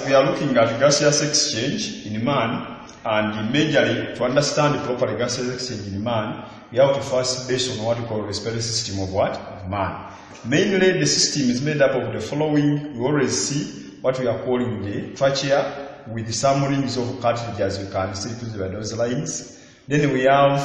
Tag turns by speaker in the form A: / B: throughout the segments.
A: as we are looking at gaseous exchange in man, and majorly to understand properly gaseous exchange in man, we have to first base on what we call respiratory system of what? Of man. Mainly the system is made up of the following. We always see what we are calling the trachea with some rings of cartilage, as you can see by those lines. Then we have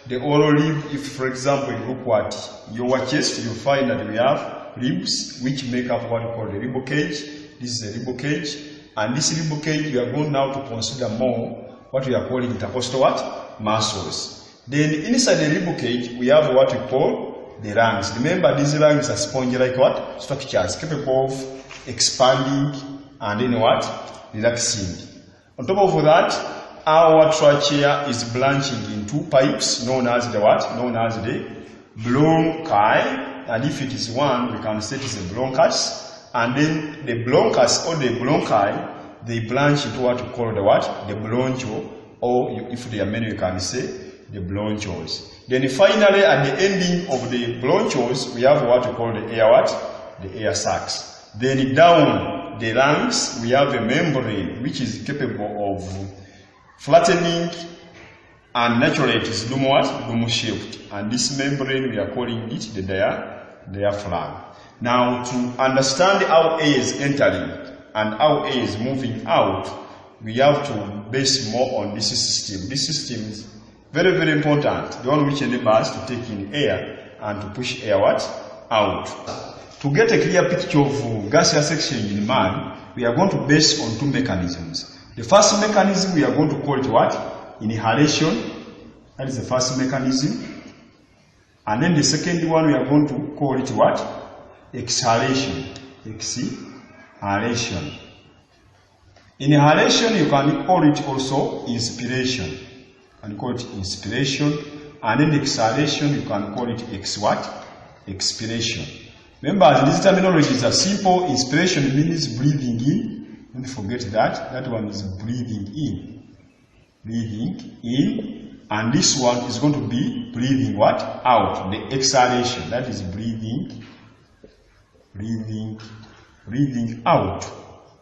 A: the oral rib. If, for example, you look at your chest, you find that we have ribs which make up what we call the rib cage. This is the rib cage, and this rib cage we are going now to consider more what we are calling intercostal what? Muscles. Then inside the rib cage we have what we call the lungs. Remember, these lungs are sponge-like what? Structures capable of expanding and then what? Relaxing. On top of that, our trachea is branching in two pipes known as the what? Known as the bronchi. And if it is one, we can say it is a bronchus. And then the bronchus or the bronchi, they branch into what we call the what? The broncho, or if they are many, you can say the bronchos. Then finally, at the ending of the bronchos, we have what we call the air what? The air sacs. Then down the lungs, we have a membrane which is capable of flattening and naturally it is dome shaped. And this membrane, we are calling it the diaphragm. Now, to understand how air is entering and how air is moving out, we have to base more on this system. This system is very, very important. The one which enables us to take in air and to push air what? Out. To get a clear picture of gaseous exchange in man, we are going to base on two mechanisms. The first mechanism we are going to call it what? Inhalation. That is the first mechanism. And then the second one we are going to call it what? Exhalation. Exhalation. Inhalation, you can call it also inspiration. You can call it inspiration. And then exhalation, you can call it expiration. Remember, these terminologies are simple. Inspiration means breathing in. Don't forget that. That one is breathing in. Breathing in. And this one is going to be breathing what? Out. The exhalation. That is breathing out,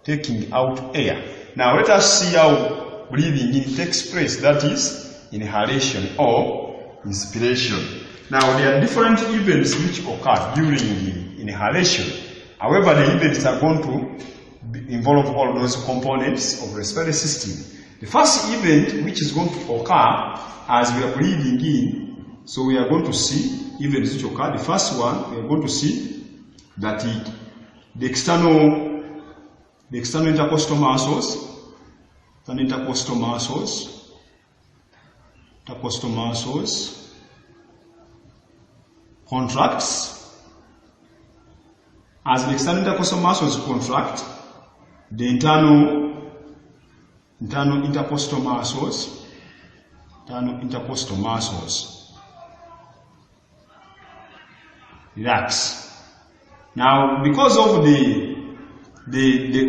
A: taking out air. Now let us see how breathing in takes place. That is inhalation or inspiration. Now there are different events which occur during the inhalation. However, the events are going to involve all those components of the respiratory system. The first event which is going to occur as we are breathing in, so we are going to see events which occur. The first one, we are going to see that the external intercostal muscles contracts. As the external intercostal muscles contract, the internal intercostal muscles relax. Now, because of the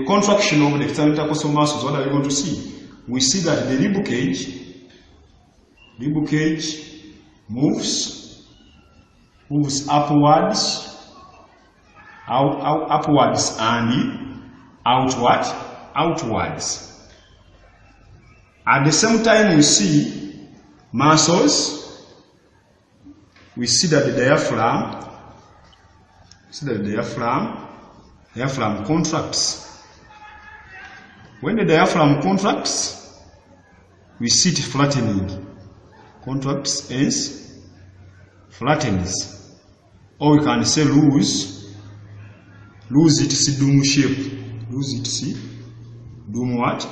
A: contraction of the external intercostal muscles, what are we going to see? We see that the rib cage moves upwards and outwards. At the same time, we see muscles. We see that the diaphragm contracts. When the diaphragm contracts, we see it flattening. Contracts is flattens. Or we can say lose it, see dome shape. Lose it, see dome what?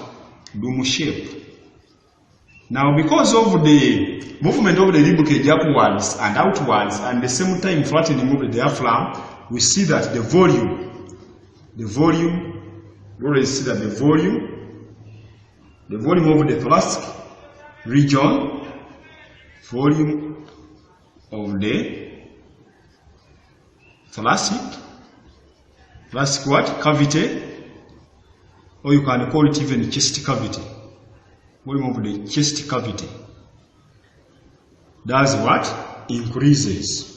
A: Dome shape. Now, because of the movement of the rib cage upwards and outwards, and the same time flattening of the diaphragm, we see that the volume, we always see that the volume of the thoracic region, volume of the thoracic what? Cavity, or you can call it even chest cavity. Volume of the chest cavity. That's what? Increases.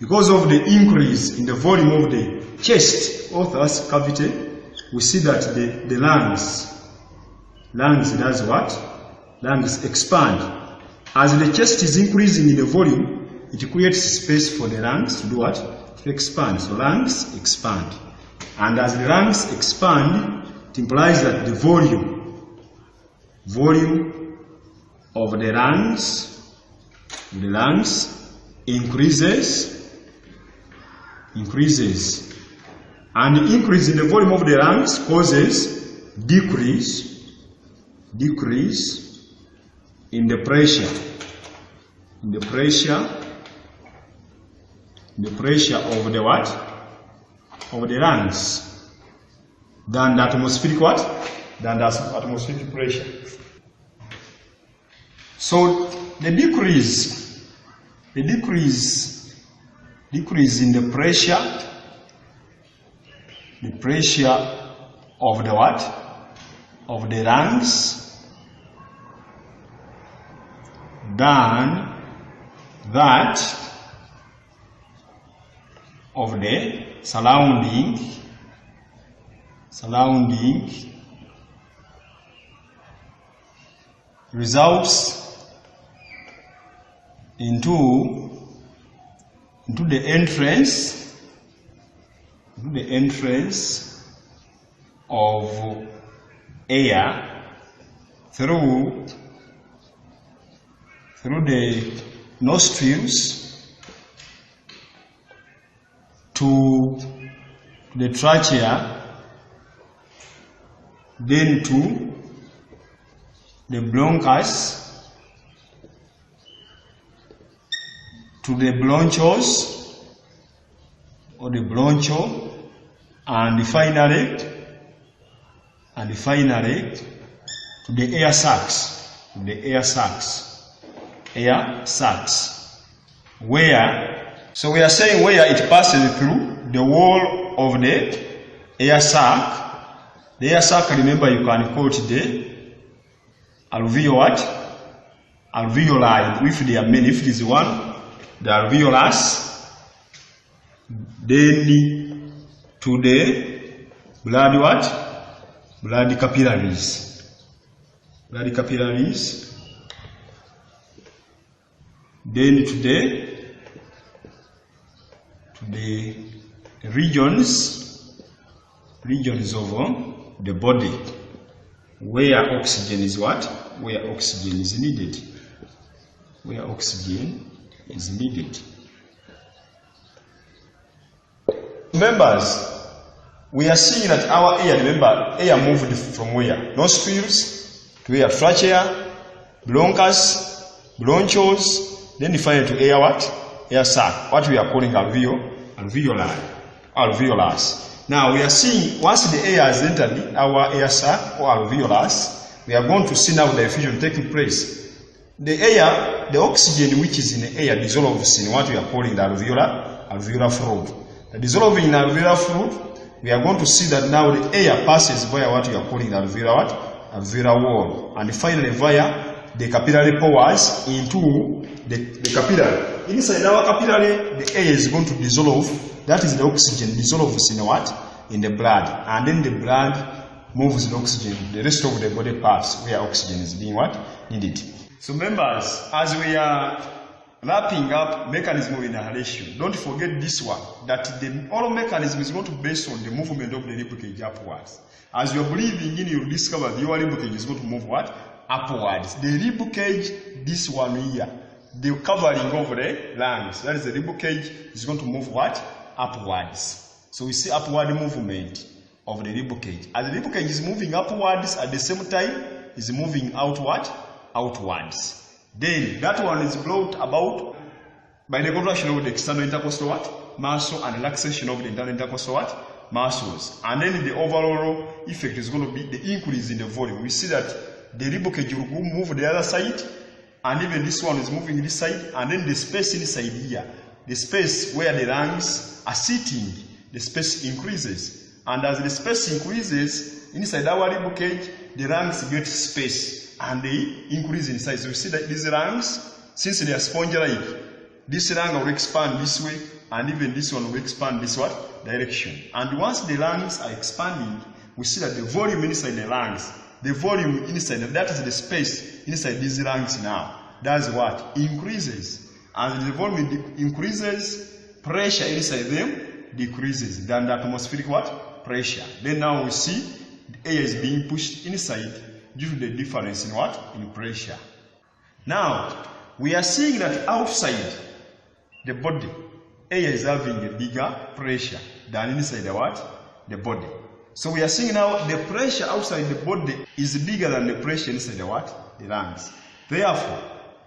A: Because of the increase in the volume of the chest or thoracic cavity, we see that the lungs does what? Lungs expand. As the chest is increasing in the volume, it creates space for the lungs to do what? To expand. So lungs expand. And as the lungs expand, it implies that the volume of the lungs increases. And the increase in the volume of the lungs causes decrease in the pressure of the what? Of the lungs than the atmospheric what? Than the atmospheric pressure. So the decrease in the pressure of the what? Of the lungs than that of the surrounding results into the entrance of air through the nostrils to the trachea, then to the bronchus, to the bronchos or the broncho, and finally to the air sacs, where, so we are saying where it passes through the wall of the air sac. The air sac, remember, you can call it the alveoli, if they are many. If it is one, the alveolus, then to the blood what? Blood capillaries, then to the regions of the body where oxygen is what? Where oxygen is needed. Members, we are seeing that our air, remember, air moved from where? Nostrils to where? Trachea, bronchus, bronchos, then finally to air what? Air sac, what we are calling alveolus. Now we are seeing once the air has entered our air sac or alveolus, we are going to see now the diffusion taking place. The air, the oxygen which is in the air dissolves in what we are calling the alveolar fluid. The dissolving in alveolar fluid, we are going to see that now the air passes via what we are calling the alveolar wall, and finally via the capillary pores into the capillary. Inside our capillary, the air is going to dissolve. That is the oxygen dissolves in what? In the blood, and then the blood moves the oxygen the rest of the body parts where oxygen is being what? Needed. So members, as we are wrapping up mechanism of inhalation, don't forget this one, that the oral mechanism is going to be based on the movement of the rib cage upwards. As you are breathing in, you discover that your rib cage is going to move what? Upwards. The rib cage, this one here, the covering of the lungs, that is the rib cage, is going to move what? Upwards. So we see upward movement of the rib cage. As the rib cage is moving upwards, at the same time is moving outwards. Then that one is brought about by the contraction of the external intercostal what? Muscle and relaxation of the internal intercostal what? Muscles. And then the overall effect is going to be the increase in the volume. We see that the rib cage will move the other side, and even this one is moving this side, and then the space inside here, the space where the lungs are sitting, the space increases. And as the space increases inside our rib cage, the lungs get space and they increase in size. So you see that these lungs, since they are sponge-like, this lung will expand this way and even this one will expand this what? Direction. And once the lungs are expanding, we see that the volume inside the lungs, the volume inside, that is the space inside these lungs now, that's what? Increases. As the volume increases, pressure inside them decreases than the atmospheric what? Pressure. Then now we see the air is being pushed inside due to the difference in what? In pressure. Now, we are seeing that outside the body, air is having a bigger pressure than inside the what? The body. So we are seeing now the pressure outside the body is bigger than the pressure inside the what? The lungs. Therefore,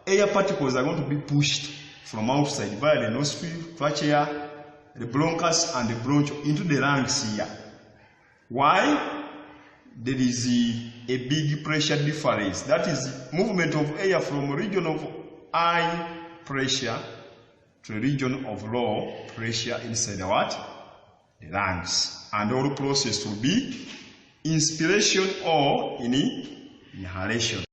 A: air particles are going to be pushed from outside via the nostril, trachea, the bronchus and the bronchiole into the lungs here. Why? There is a big pressure difference. That is movement of air from a region of high pressure to a region of low pressure inside the what? The lungs. And all process will be inspiration or inhalation.